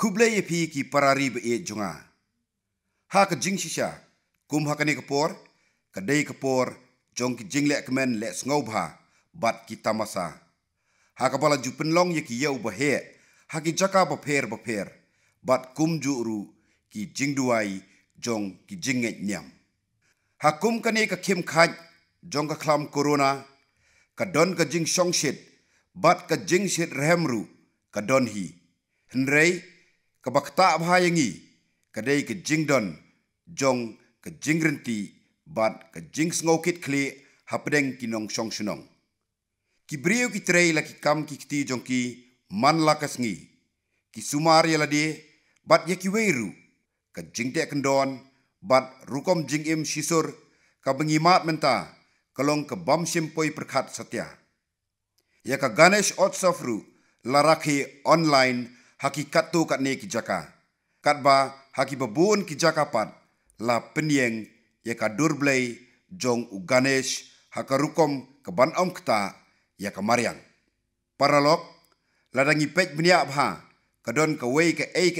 Kublai epi ki parari be e jonga. Ha ka jing shisha, kum ha kani kapor, kadai kapor, jong ki jing lek kemen lek sngau bha, bat ki tamasa. Ha ka bala ju penlong ye ki yau bahe, ha ki jaka baper, bat kum ju uru ki jing duai, jong ki jing nget nyam. Ha kum kani ka kim khaj, jong ka klam corona, ka don ka jing shong shit, bat ka jing shit rehemru, ka don hi. Henrei, ka bakta bhayangi, kadai ka jing don, jong ka jing renti, bat ka jing sngaukit kli, hapdeng kinong shong shunong. Ki brio ki trei la ki kam ki kiti jong ki, man la ka sngi, ki sumar ya la de, bat ya ki weiru, ka jing te kendon, bat rukom jing im shisur, ka bengimat menta, kalong ka bam simpoi perkat satya. Ya ka Ganesh Otsafru, laraki online, hakikat tu kat ne ki jaka. Kat ba haki babun ki jaka pat, la penyeng, ya ka durblay, jong u Ganesh, hakarukom ka ban om kta, ya ka Maryang. Paralok, ladangi pej bniak bha, kadon ka wei ka ei,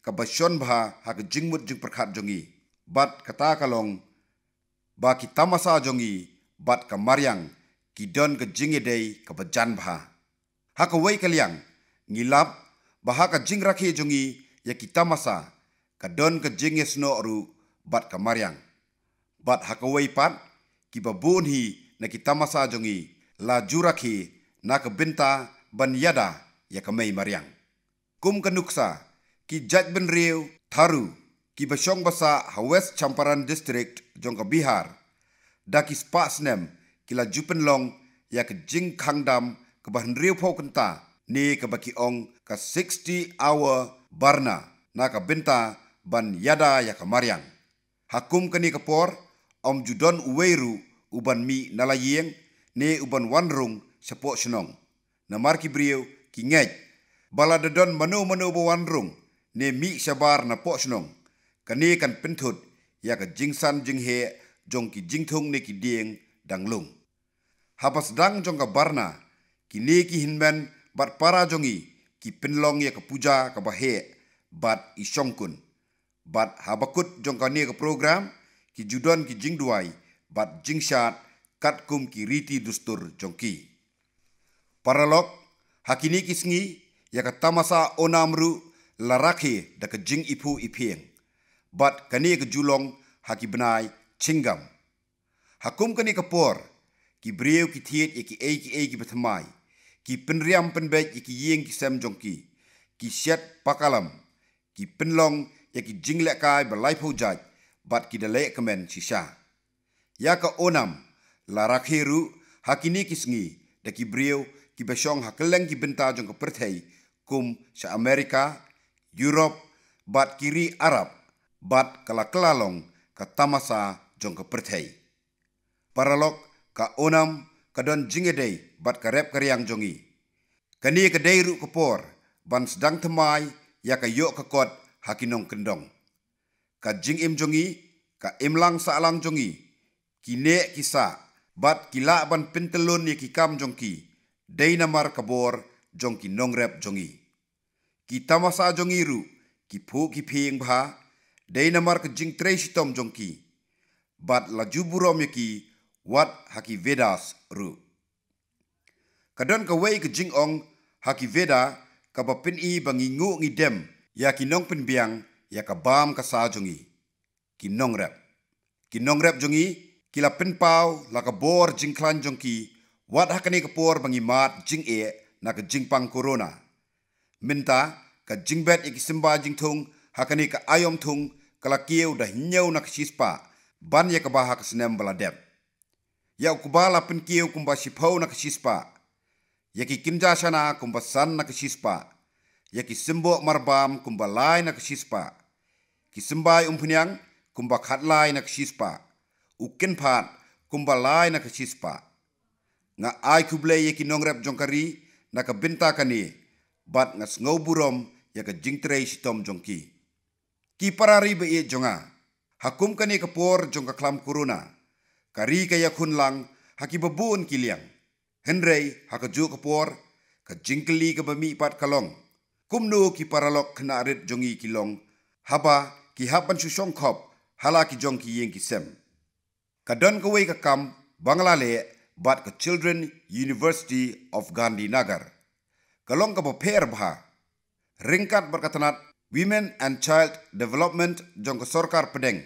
ka basyon bha, haka jingmut jing perkat jongi. Bat kata kalong, ba ki tamasa jongi, bat ka Maryang, ki don ka jingedei ka bajan bha. Haka wei kaliang, ngilap, bah ka jing rakhi jongi, ya ki tamasa, ka don ka jinge sno ru, bat ka Maryang. Bat haka wei pat, ki babun hi na ki tamasa jongi, la jurakhi, na ka binta ban yada, ya ka mei Maryang. Kum ka nuksa, ki jaj ben riu, tharu, ki basyong basa ha West Champaran District, jong ka Bihar, da ki spasnem, ki la jupen long, ya ka jing kangdam, ka bahan riu pau kenta, ni ka baki ong ka 60-hour barna, na ka binta ban yada ya ka Maryang. Hakum ka ni kapor, om judon uweiru, uban mi nalayeng, ni uban wanrung, sepo senong. Na marki brio, ki ngej, bala dadon manu ba wanrung, ni mi sabar na po senong. Kani kan pentut, ya ka jingsan jinghe, jong ki jingthung ni ki dieng, danglung. Hapas dang jong ka barna, ki ni ki hinmen, bat para jongi, ki penlong ya ka puja ka bahe, bat isyongkun. Bat habakut jong ka ni ka program, ki judon ki jingduai, bat jingshat, kat kum ki riti dustur jongki. Paralok, hakini ki sngi, ya ka tamasa onamru, laraki da ka jing ipu ipieng. Bat kani ka julong, haki benai, cingam. Hakum kani ka por, ki brio ki tiet ya ki ei ki bethamai, ki penriam penbej ya ki yeng ki sem jongki, ki syet pakalam, ki penlong ya ki jinglek kai balai pujaj, bat ki dalek kemen sisa. Ya ka onam, la rakhiru, hakini ki sngi, da ki brio, ki basyong hakeleng ki benta jong ka perthai, kum sa Amerika, Europe, bat kiri Arab, bat kala-kelalong ka tamasa jong ka perthai. Paralok, ka onam, kadon jingedei, bat ka rep karyang jongi. Kani ka deiru kapor, ban sedang temai, ya ka yok ka kot, hakinong kendong. Ka jing im jongi, ka imlang sa alang jongi, ki ne kisa, bat kila ban pentelun ya ki kam jongki, dei namar kabor, jongki nongrep jongi. Ki tamasa jongi ru, ki pu ki ping bha, dei namar ka jing trei sitom jongki, bat la juburom ya ki, wat haki Vedas ru. Kadon ka wei ka jing ong, haki Veda, ka bapin i bangi ngu ngidem, ya ki nong penbiang, ya ka bam ka sa jongi. Ki nongrep. Ki nongrep jongi, ki la penpau, la ka bor jing klan jongki, wat hakani ka por bangi mat jing e, na ka jing pang corona. Minta, ka jing bet iki simba jing tung, hakani ka ayom tung, kala kieu dah nyau na ka sispa, ban ya ka baha ka senem baladep. Ya ukubala pen kieu kumba sipau na ka sispa, ya ki kinja sana kumba san na ka sispa, ya ki simbo marbam kumba lai na ka sispa, ki simbai umpunyang kumba khatlai na ka sispa, ukin phat kumba lai na ka sispa. Nga ai kublai ya ki nongrep jongkari na ka binta kani, bat nga sngau burom ya ka jingtrei sitom jongki. Ki parari be e jonga, hakum kani ka por jong ka klam corona, kari ka yakun lang, haki babun kiliang. Henrei haka ju ka por, ka jingkeli ka bami pat kalong, kumno ki paralok kena rit jongi kilong haba ki haban susong khop hala ki jong ki yeng ki sem kadon ka wei ka kam bangla le bat ka Children University of Gandhinagar kalong ka per bha ringkat berkatanat Women and Child Development jong ka sorkar pedeng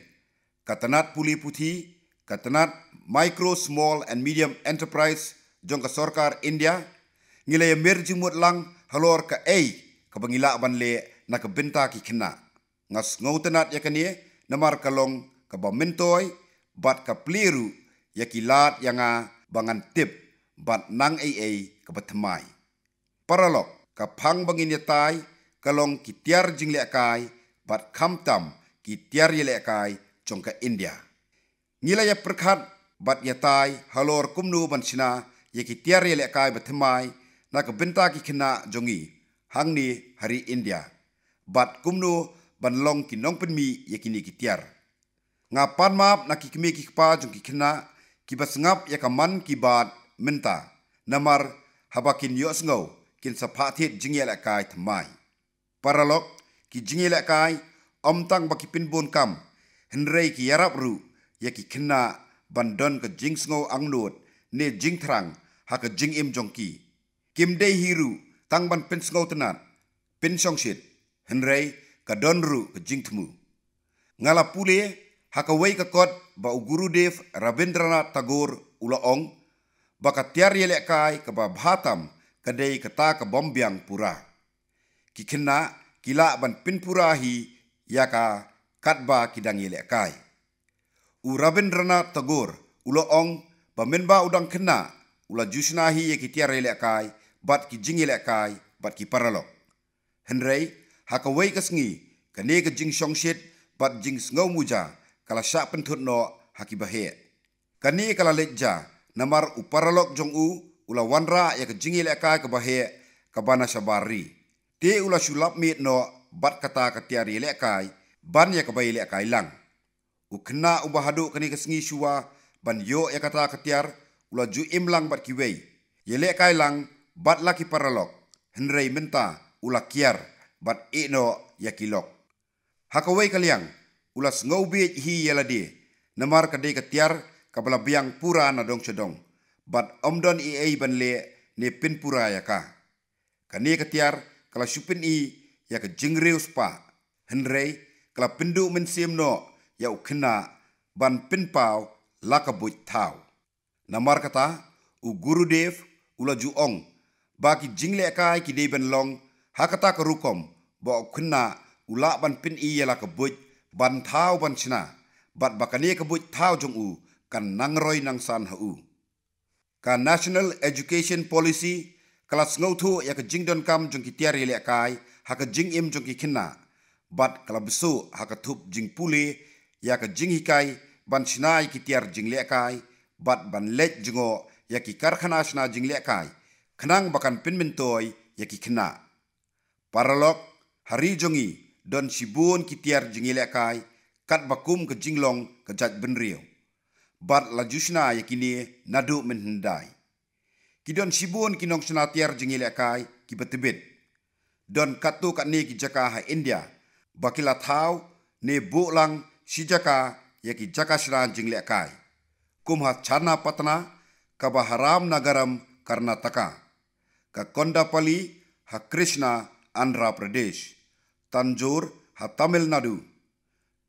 katanat puli puthi katanat Micro Small and Medium Enterprise jong ka sorkar India ngilay merjimut lang halor ka ka bangila ban le na ka benta ki kena ngas ngautanat yakani namar kalong ka bamintoy bat ka pliru yakilat yanga bangan tip bat nang ka batmai paralok ka phang bangin yatai kalong kitiar jingle kai bat khamtam kitiar yele kai jong ka India ngilaya perkhat bat yatai halor kumnu ban sina yakitiar yele kai batmai na ka benta ki kena jongi hangni hari India bat kumnu banlong kinong penmi yakini kitiar ngapan map na kikmi kikpa jong kikena kibasngap yakaman kibat menta namar habakin yosngo kin saphathit jingyela kai thamai paralok ki jingyela kai omtang bakipin bon kam henrei ki yarap ru yaki kena bandon ka jingsngo angnut ne jingthrang ha ka jingim jongki kimdei hiru tangban pensngo tenat pensongshit henrei kadon ru ke jingtmu ngala pule hakawai ka kot ba Gurudev Rabindranath Tagore ulaong bakatiar yele kai ka ba bhatam kadai kata ka bombyang pura kikena kila ban pinpura hi yaka katba kidang yele kai Rabindranath Tagore ulaong bamenba udang kena ula jusna hi ye kitiar yele kai bat ki jing yele kai bat ki paralok henrei hakawai kasngi kane ka jing shongshit bat jing ngau muja kala sya penthut no hakibahe kane kala leja namar uparalok jong ula wanra ya ka jing ile ka bahe ka bana sabari te ula sulap mit no bat kata katiar ile kai ban ya ka bai ile kai lang ukna ubahadu kane kasngi shuwa ban yo ya kata katiar ula ju imlang bat kiwei ile kai lang bat laki paralok henrei menta ula kiar bat ino yakilok hakawai kaliang ulas ngobi hi yalade namar kadai katiar kabala biang pura na dong sedong bat omdon ban le ne pin pura yaka kani katiar kala supin ya ka jingreus pa henrei kala pindu mensim no ya ukna ban pin pau lakabuj thau namar kata Gurudev ula juong baki jingle kai ki dei ben long hakata ka rukom ba ukna ula ban pin yala ka buj ban thau ban china bat bakani ka buj thau jong kan nangroi nang san ka National Education Policy kelas ngautu ya ka jingdon kam jong ki tiar yele kai ha ka jing im jong ki khinna bat kala besu ha ka thup jing puli ya ka jing hikai ban china ki tiar jing le kai bat ban let jingo ya ki karkhana sna jing le kai khnang bakan pinmintoy ya ki khina paralok hari jongi don sibun kitiar jingile kai kat bakum ke jinglong ke jat benrio bat la jusna yakini nadu menhendai kidon sibun kinong senatiar jingile kai ki betebet don katu kat ni ki jaka ha India bakila thau ne bulang si jaka yaki jaka sran jingle kai kumha chana patna ka baharam nagaram Karnataka ka Kondapalli ha Krishna Andhra Pradesh Tanjore ha Tamil Nadu,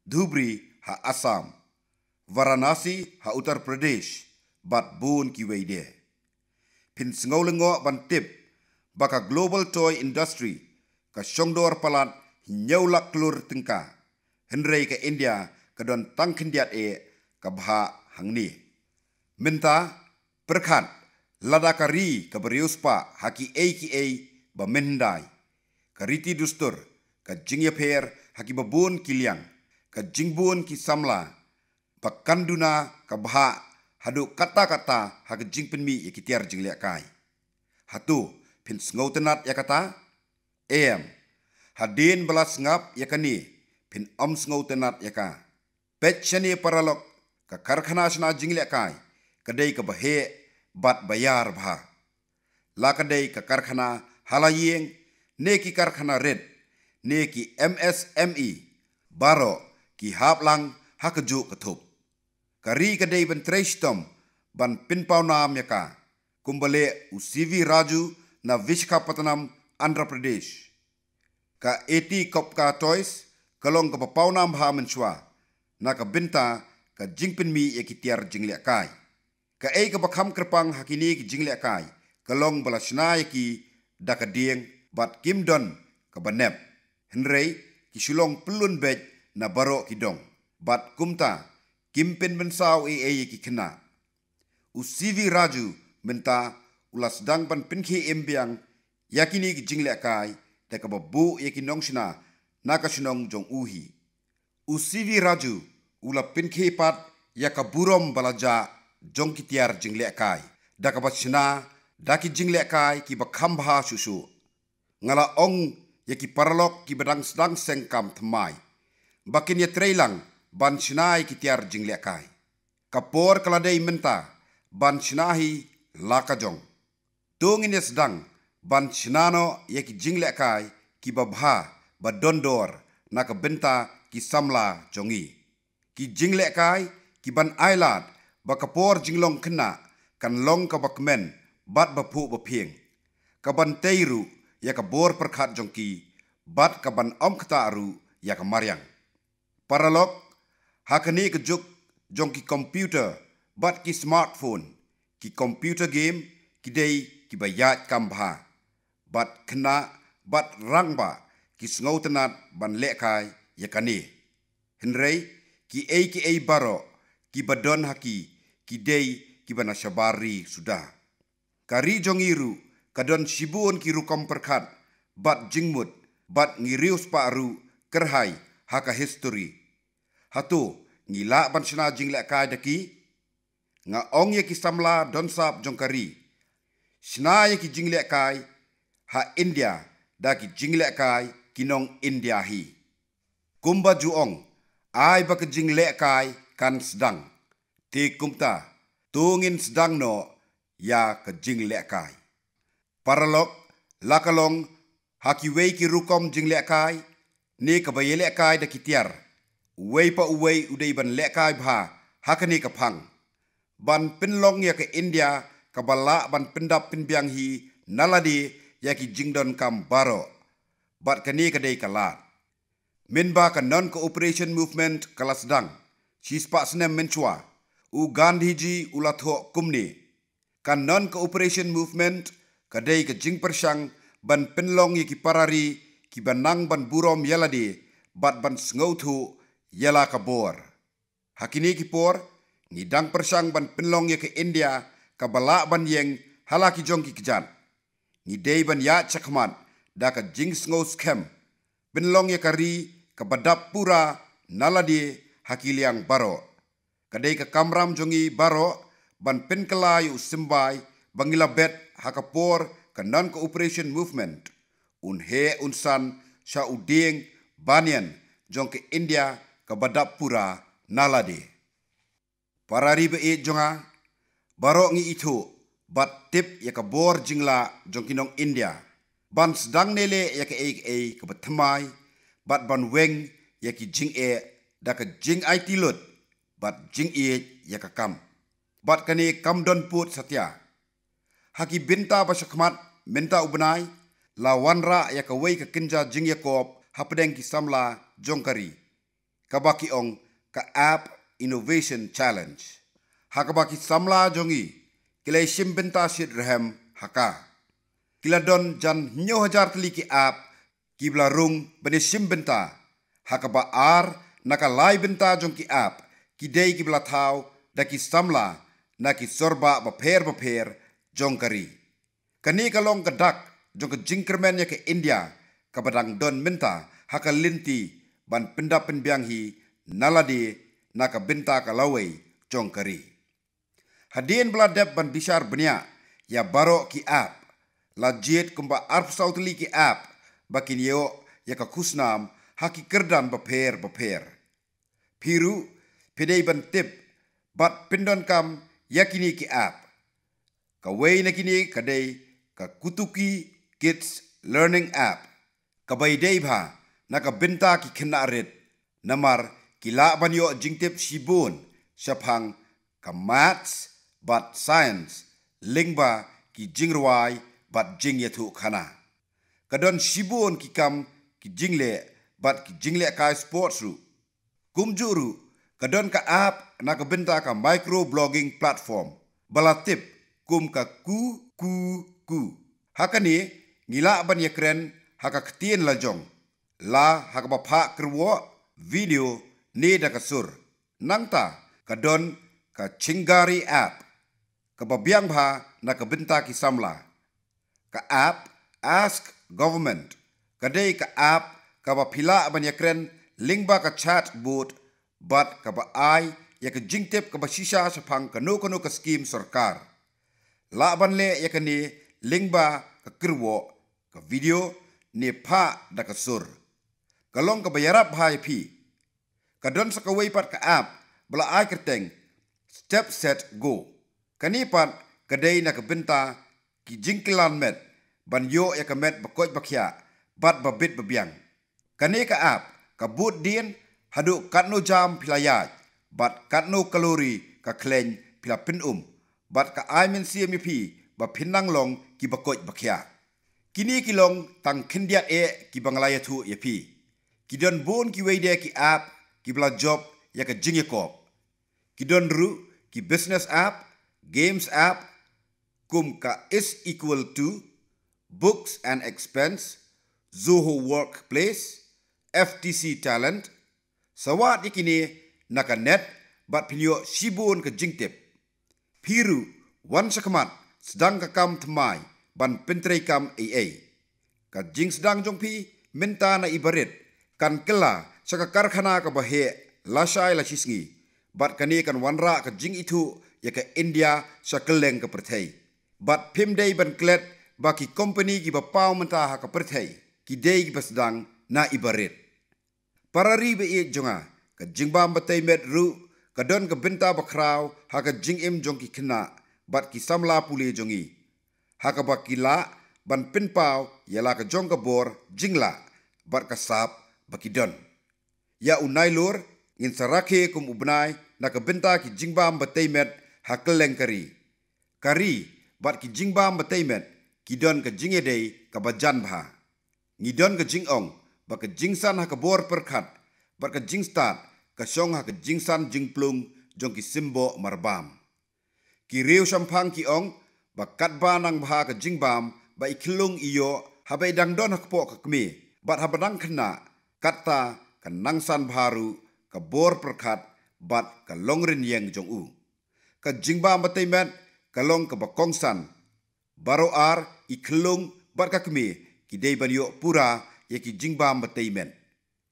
Dhubri ha Assam, Varanasi ha Uttar Pradesh, bat bun ki weide. Pin sngolengo ban tip baka global toy industry ka shongdor palat nyaulak klur tengka. Henrei ke India ka don tangkindiat ka bha hangni. Minta perkhat ladakari ka beriuspa haki ba mendai. Kariti dustur ka jingya per haki babun kiliang ka jingbun ki samla bakanduna ka bha hadu kata-kata haki jingpenmi yakitiar jingle kai hatu pin sngotenat yakata hadin balas ngap yakani pin sngotenat yaka petchani paralok ka karkhana sna jingle kai kadai ka bahe bat bayar bha la kadai ka karkhana halayeng ne ki karkhana red, ne ki MSME, baro ki haplang hakaju ketup. Kari kadai ban treistom ban pinpau nam yaka, kumbale usivi raju na Visakhapatnam, Andhra Pradesh. Ka eti kopka toys, kalong ka papau nam ha menchua, na ka binta ka jingpin mi yakitiar jingle kai. Ka ei ka bakham kerpang hakini ki jingle kai, kalong balasna yaki dakadieng bat kimdon ka banep. Henrei ki sulong pelun bej na baro kidong, bat kumta kimpin bensau yaki kena. Usivi raju menta ulas dang ban pinki embiang yakini ki jingle kai, da ka babu yaki nongsina naka sinong jong uhi. Usivi raju ula pinki pat yaka burom balaja jong kitiar jingle kai, da ka batsina daki jingle kai ki bakham bha susu. Ngala ong yaki paralok ki badang sedang sengkam thamai. Bakin ya treilang ban sinai kitiar jingle kai. Kapor kaladei menta ban sinahi lakajong. Tungin ya sedang ban sinano yaki jingle kai ki babha badondor naka benta ki samla jongi. Ki jingle kai ki ban ailat bakapor jinglong kena kan long ka bakmen bat bapu bapieng. Kaban teiru ya ka bor perkhat jongki bat kaban kata aru ya ka maryang. Paralok hakani kejuk jongki komputer bat ki smartphone ki computer game ki dei ki bayat kambha bat kena bat rangba ki sngau tenat ban lekai ya kani. Henrei ki ei baro ki badon haki ki dei ki bana syabari sudah. Kari jongiru kadon sibun ki rukom perkat bat jingmut bat ngirius paru kerhai haka history. Hatu ngila ban sina jingle kai daki nga ong ye ki samla don sap jongkari. Sina ye ki jingle kai ha India daki jingle kai kinong India hi. Kumba juong ai bak jingle kai kan sedang. Ti kumta tungin sedang no ya ke jingle kai. Paralok lakalong haki wei ki rukom jingle kai ni ka bayele kai da kitiar. Wei pa uwei udai ban lekai bha hakani ka phang. Ban pinlong ya ke India ka bala ban pindap pinbiang hi naladi ya ki jingdon kam baro. Bat kani ka dei kalat. Minba ka non-cooperation movement kalasdang. Sispa senem menchua. U Gandhiji ulatho kumni. Ka non-cooperation movement ka dei ka jing persang ban pinlong ya ki parari ki banang ban burom yaladi bat ban sngautu yala kabor. Hakini ki por ngidang persang ban pinlong ya ke India ka bala ban yeng halaki jong ki kejan. Ngidei ban ya chakmat da ka jing sngau scam. Pinlong ya kari ka badap pura naladi hakiliang baro. Kadai ka kamram jongi baro ban pinkelayu simbai bangila bet hakapor ka non-cooperation movement. Unhe unsan sya uding banyan jong ke India ka badap pura naladi. Para ribe jonga baro ngi itu bat tip ya ka bor jingla jong kinong India. Ban sedang nele ya ke ka batmai bat ban weng ya ki jing da ka jing ai tilut bat jing ya ka kam. Bat kani kam don put satya. Haki binta basakmat minta ubenai lawanra ya ka wei ka kinja jing Yakob hapdeng ki samla jongkari. Kabaki ong ka app innovation challenge. Hakabaki samla jongi kilai sim binta sid rehem haka. Kila don jan nyo hajar teli ki app kibla rung bani sim binta. Hakaba ar naka lai binta jong ki app ki dei kibla tau da ki samla na ki sorba baper jongkari. Kani kalong kedak jong ke jingkermen ya ke India kabadang don minta haka linti ban pendap penbiang hi naladi naka binta kalawai jongkari. Hadien beladep ban bisar benia ya baro ki app. Lajit kumba arp sautli ki app bakin yo ya ka kusnam haki kerdan baper. Piru pedai ban tip bat pindon kam yakini ki app. Kawai nakini kadai ka kutuki kids learning app. Kabai day bha nakabenta ki kena red. Namar kila banyo jingtip sibun syapang ka maths but science lingba ki jingrwai but jing yatu khana. Kadon sibun ki kam ki jingle but ki jingle ka sports ru. Kumjuru kadon ka app nakabenta ka micro blogging platform. Balatip kum ka ku. Hakani ngila ban yakren haka ketien lajong. La haka bapa kerwo video ni dakasur. Nangta kadon ka Chingari app. Kababiang bha nakabenta ki samla. Ka app ask government. Kadai ka app kabapila ban yakren lingba ka chat bot but kaba ai ya ka jingtip kaba shisha sapang kano ka skim sarkar. La ban le ya kani lingba ka kirwo ka video ni pa dakasur. Kalong ka bayarap hai pi. Kadon sa kaway pat ka app bala ai kerteng step set go. Kanipat kadai na kabenta ki jingkilan met ban yo ya ka met bakoj bakya bat babit babiang. Kani ka app kabut din hadu katno jam pilayaj bat katno kalori ka kleng pilapin bat ka aimin CMP ba pinang long ki bakoj bakya. Kini kilong tang kindiat ki bangalaya tu yapi. Kidon bon ki weide ki app ki bla job ya ka jingekop. Kidon ru ki business app, games app, kum ka is equal to, books and expense, Zoho workplace, FTC talent, sawat ikini naka net bat pinyo sibun ka jingtip. Piru wan sakamat sedang kakam temai ban pentrei kam AA. Ka jing sedang jongpi minta na ibarit kan kela saka karkhana ka bahe lasai la sisngi bat kani kan wanra ka jing itu ya ka India sa keleng ka perthai. Bat pimdei ban klet baki company ki bapau menta ha ka perthai ki dei ki basdang na ibarit. Parari be e jonga ka jingbam batai met ru kadon ka benta bakraw ha ka jing im jong ki kena bat ki samla puli jongi. Ha ka bakila ban pinpau yala ka jong ka bor jingla bat ka sap bakidon. Ya unai lur ngin sarake kum ubnai na ka benta ki jingbam batai met ha keleng kari. Kari bat ki jingbam batai met kidon ka jingedei ka bajan bha. Ngidon ka jingong ba ka jingsan ha ka bor perkat bat ka jingstat ka syong ha ka jingsan jingplung jong ki simbo marbam. Ki riu sampang ki ong ba katba nang bha ka jingbam ba ikilung iyo habai dangdon ha kpo ka kmi bat habadang kena kata ka nangsan baru ka bor perkat bat ka longrin yeng jong u. Ka jingbam batai met kalong ka bakongsan baro ar ikilung bat ka kmi ki dei ban yo pura ye ki jingbam batai met.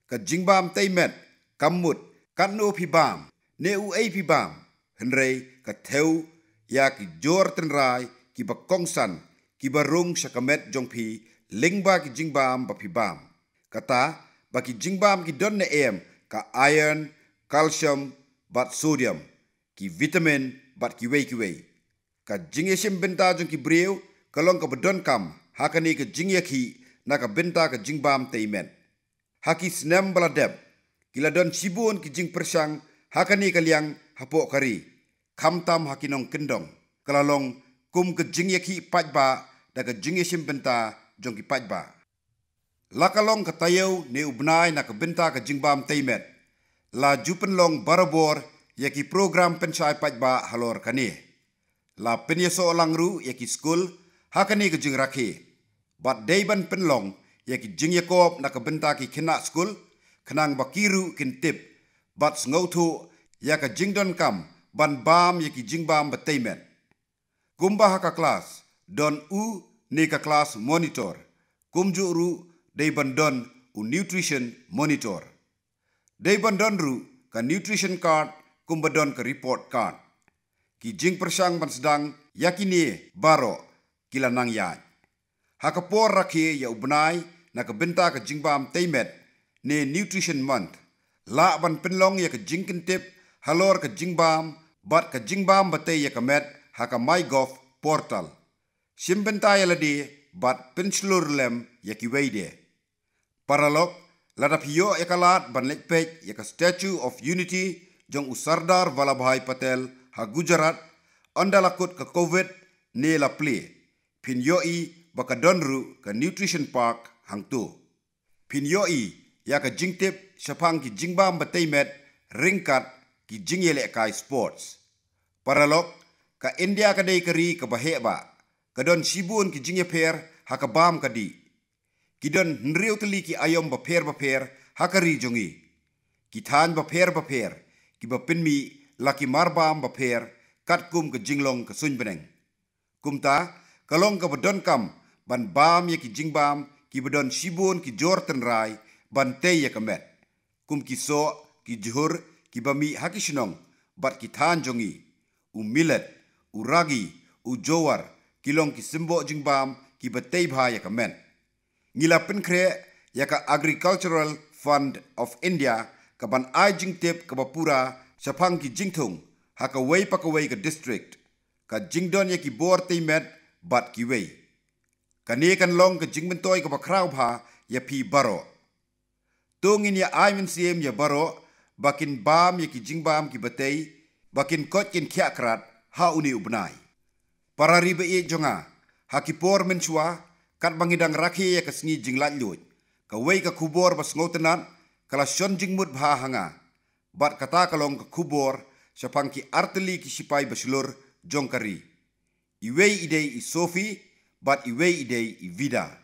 Ka jingbam tai met kamut kanno pibam ne u ai pibam henrei ka theu ya ki jor tenrai ki bakongsan ki barung sakamet jongpi lingba ki jingbam bapibam. Kata baki jingbam ki don ne em ka iron, calcium bat sodium ki vitamin bat ki wei. Ka jingesim benta jong ki breu kalong ka bedon kam hakani ka jingyaki na ka benta ka jingbam teimen. Haki snem baladep kila don sibun ki jing persang hakani kaliang hapo kari. Kamtam hakinong kendong kalalong kum ke jingyaki pajba da ka jingesim benta jong ki pajba. Lakalong katayaw ni ubnay na kabenta ka jingbam teimet. La jupenlong barabor yaki program pensay pajba halor kani. La penyeso langru yaki school hakani ka jingraki. Bat dayban penlong yaki jingyakop na kabenta ki kina school kanang bakiru kintip. Bat ngautu yaka jingdon kam ban bam yaki jingbam bateimet. Kumba haka kelas don u ni ka kelas monitor. Kumju ru day bandon u nutrition monitor. Day bandon ru ka nutrition card kumbadon ka report card. Ki jing persang ban sedang yakini baro kila nang yaj. Hakapor rakhi ya ubnai na ka benta ka jingbam teimet ne nutrition month. La ban penlong ya ka jingkin tip halor ka jingbam bat ka jingbam batay ya ka met haka MyGov portal. Simbenta ya ladi bat penslur lem yaki weide. Paralog, ladap hiyo ekalat ban lekpej yaka Statue of Unity jong Sardar Vallabhbhai Patel ha Gujarat ondalakut ke COVID ne la ple. Pin yoi baka donru ke Nutrition Park hang tu. Pin yoi yaka jingtip syapang ki jingbam bataimet ringkat ki jingyele kai sports. Paralog, ka India kadai keri ke baheba. Kadon sibun ki jingye per haka bam kadi. Kidon nriu teli ki ayom baper hakari jongi. Kitan baper ki bapinmi laki marbam baper kat kum ke jinglong ke sunbeneng. Kumta kalong ke bedon kam ban bam ye ki jingbam ki bedon sibun ki jor tenrai ban te ye kemet. Kum ki so ki juhur ki bami hakisinong bat kitan jongi. U millet, u ragi, u jowar, kilong ki simbo jingbam ki batei bha ye kemet. Ngila penkre yaka Agricultural Fund of India ka ban ai jingtip ka bapura sapang ki jingthung haka wei pakawei ka district ka jingdon yaki bor teimet bat ki wei. Kane kan long ka jingmentoy ka bakraw bha ya pi baro. Tungin ya ai mensiem ya baro bakin bam yaki jingbam ki batei bakin kot kin kiakrat ha uni ubnai. Para ribe e jonga hakipor mensua kat bangidang rakhi ya kasngi jinglat lut. Ka wei ka kubor bas ngotenat kala shon jingmut bha hanga. Bat kata kalong ka kubor sapang ki arteli ki sipai baslur jongkari. Iwei idei i Sofi bat iwei idei i Vida.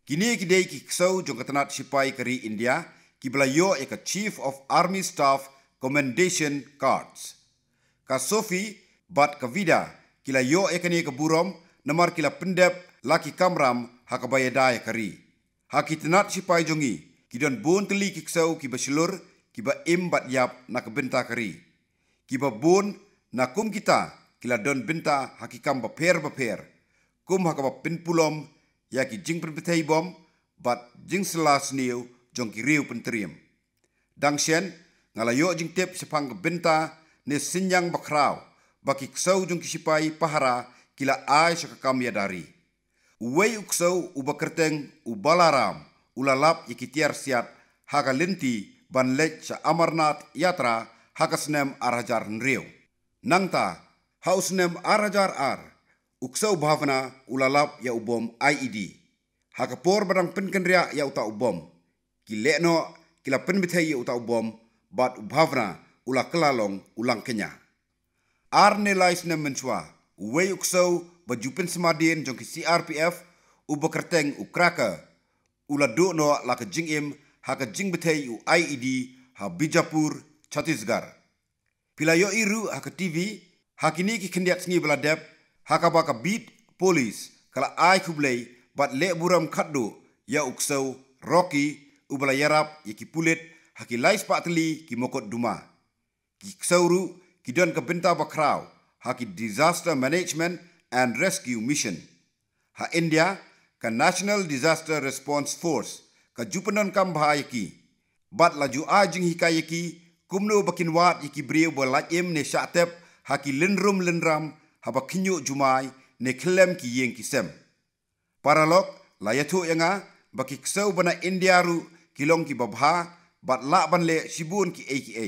Kini kidei ki ksau jongkatanat sipai kari India ki belayo ya ka Chief of Army Staff Commendation Cards. Ka Sofi bat ka Vida kila yo ekani ka burom namar kila pendep laki kamram hakabayadaya kari. Haki tenat sipai jongi kidon bun teli ki ksau ki basilur ki ba im bat yap na kebenta kari. Ki ba bun na kum kita kila don benta hakikam baper. Kum hakaba pinpulom ya ki jing penpetei bom bat jing selas niu jong ki riu penterium. Dangsien ngalayo jing tip sepang kebenta ne sinyang bakraw baki ksau jong kisipai pahara kila ai sakakam yadari. Uwei uksau ubakerteng ubalaram ulalap ikitiar siat haka linti ban lech sa Amarnath yatra haka snem arajar nriu. Nangta hausnem arajar uksau bhavana ulalap ya ubom IED. Haka por badang penkenria ya uta ubom. Kilekno kila penbithai ya uta ubom bat ubhavana ula kelalong ulang kenya. Arnelai snem mensua uwei uksau bajupen semadien jong ki CRPF ubakerteng ukraka ula no laka jingim haka jingbethei u IED ha Bijapur Chhattisgarh. Pilayo iru haka TV hakini ki kendiat sngi beladep haka baka beat polis kala ai kublei bat le buram khatdo ya uksau Rocky ubala yarap yaki pulit haki lais pateli ki mokot duma. Ki ksauru ki don ka benta bakraw haki Disaster Management and Rescue Mission. Ha India ka National Disaster Response Force ka jupanon kam bahayaki. Bat laju ajing hikayaki kumno bakin wat yaki briu bolaim ne syatep haki lenram haba kinyo jumai ne klem ki yeng kisem. Paralog layatu yanga baki ksau bana India ru kilong ki babha bat la ban le sibun ki AKA.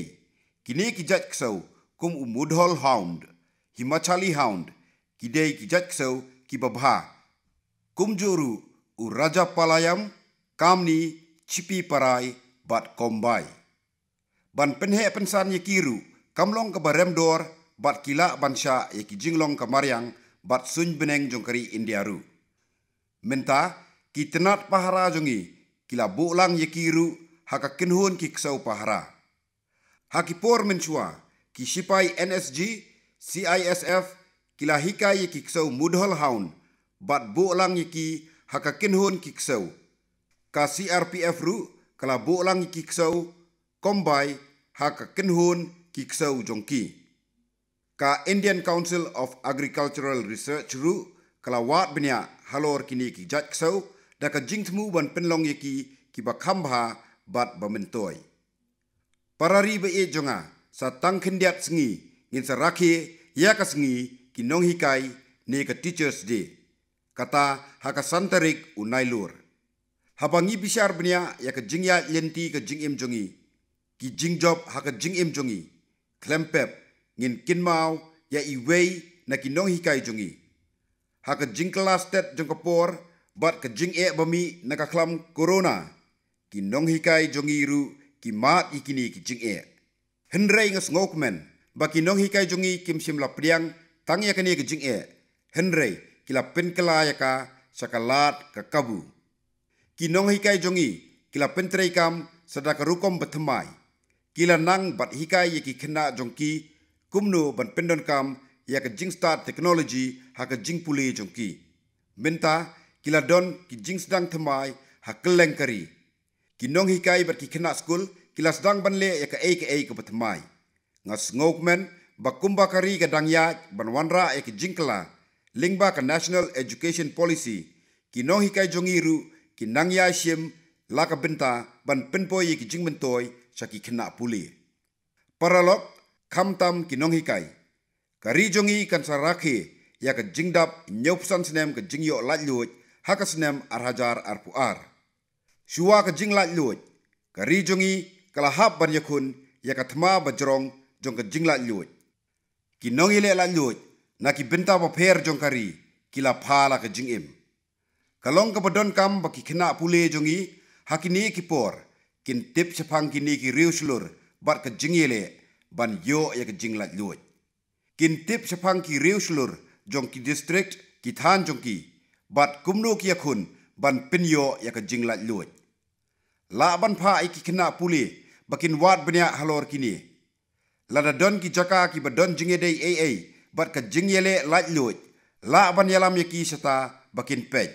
Kini ki jat ksau kum Mudhol Hound, Himachali Hound, kidei ki jat ksau ki babha. Kum juru u Raja Palayam, Kamni, Chipi Parai, bat Kombai. Ban penhe pensan ye kiru, kamlong ke baremdor, bat kila bansha ye ki jinglong ke Mariang, bat sun beneng jongkari Indiaru. Menta, ki tenat pahara jongi, kila bulang ye kiru, haka kinhun ki ksau pahara. Haki por mensua, ki sipai NSG, CISF, kila hikai ye ki ksau Mudhol Hound, bat bulang ye ki haka kinhun ki ksau. Ka CRPF ru, kala bulang ye ki ksau, Kombai, haka kinhun ki ksau jongki. Ka Indian Council of Agricultural Research ru, kala wat benya halor kini ki jat ksau, daka jingtmu ban penlong ye ki bakambha bat bamentoi. Parari be e jonga sa tangkendiat sengi ngin sa rakhe ya ka sengi ki nong hikai ne ka Teachers Day. kata haka santarik unai lur. Habangi bisiar benia ya ke jing ya lenti ke jing im jongi. Ki jing job haka jing im jongi. Klempep ngin kin mau ya iwei na kinong hikai jongi. Haka jing kelas tet jong kapor bat ke jing bami na kaklam corona. Kinong hikai jongi ru ki mat ikini ki jing Henrei ngas ngokmen ba kinong hikai jongi kim sim la priang tang ya kani ke jing Henrei kila pen kela ya ka sakalat ka kabu. Kinong hikai jongi kila pentrei kam sadaka rukom betemai. Kila nang bat hikai yaki kena jongki kumno ban pendon kam ya ke jing start technology ha ke jing puli jongki. Benta kila don ki jing sedang temai ha keleng kari. Kinong hikai bat ki kena school kila sedang banle ya ke ke betemai. Ngas ngokmen ba kumba kari ke dang ya ban wanra ya ke jing kela lingba ke national education policy. Kinong hikai jongi ru kinang ya sim laka benta ban penpoi ki jing mentoi saki kena puli. Paralok kamtam kinong hikai. Kari jongi kan sarake ya ke jingdap nyopsan senem ke jingyo latluj haka senem arhajar arpuar. Shua ke jing latluj. Kari jongi kalahap ban yakun ya ke thma bajrong jong ke jing latluj. Kinong ile latluj na ki benta paper jong kari kila phala ke jing im. Kalong kabadon kam baki kena pule jongi hakini kipor kin tip sepang kini ki riuslur bat ke jingile ban yo ya ke jinglat luot. Kin tip sepang ki riuslur jong ki district ki than jong ki bat kumno ki yakun ban pinyo ya ke jinglat luot. La ban pha iki kena pule bakin wat benya halor kini. Lada don ki jaka ki badon jingede bat ke jingile lat luot. La ban yalam yaki seta bakin pej.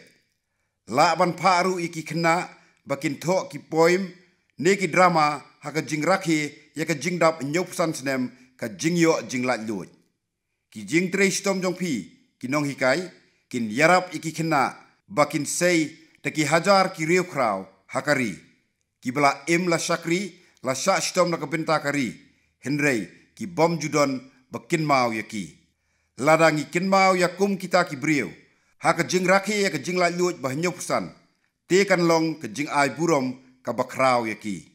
La ban paru iki kena bakin thok ki poem ne ki drama haka jing rakhi ya ka jing dap nyopsan snem ka jing yo jing lat luj. Ki jing tre stom jong pi kinong hikai kin yarap iki kena bakin sei te ki hajar ki riu kraw hakari. Ki bala im la shakri la sha stom na ka benta kari. Henrei ki bom judon bakin mau ya ki. Ladangi kin mau ya kum kita ki briu. Haka jing rakhi ya ke jing lat luj bah nyopsan. Te kan long ke jing ai burom ka bakraw ya ki.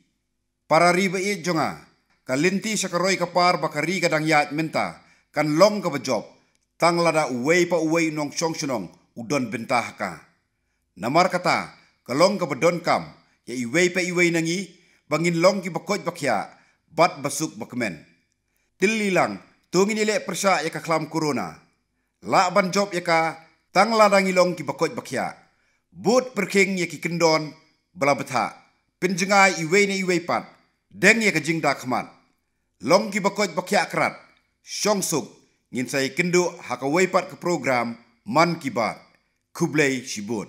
Para riba jonga. Ka linti sakaroi ka par bakari ka dang yat menta. Kan long ka bajob. Tang lada uwei pa uwei nong syong syonong udon benta haka. Namar kata kalong ka badon kam. Ya iwei pa iwei nangi. Bangin long ki bakoj bakya. Bat basuk bakmen. Tililang tungin ile persa ya ka klam corona. La ban job ya ka tang ladang ilong ki bakoj bakya. But perking ye ki kendon bala betha. Pinjengai iwei ne iwei pat. Deng ye ka jingda khmat. Long ki bakoj bakya krat. Syong suk ngin sai kendo haka wei pat ke program Man Ki Baat. Kublai Shibun.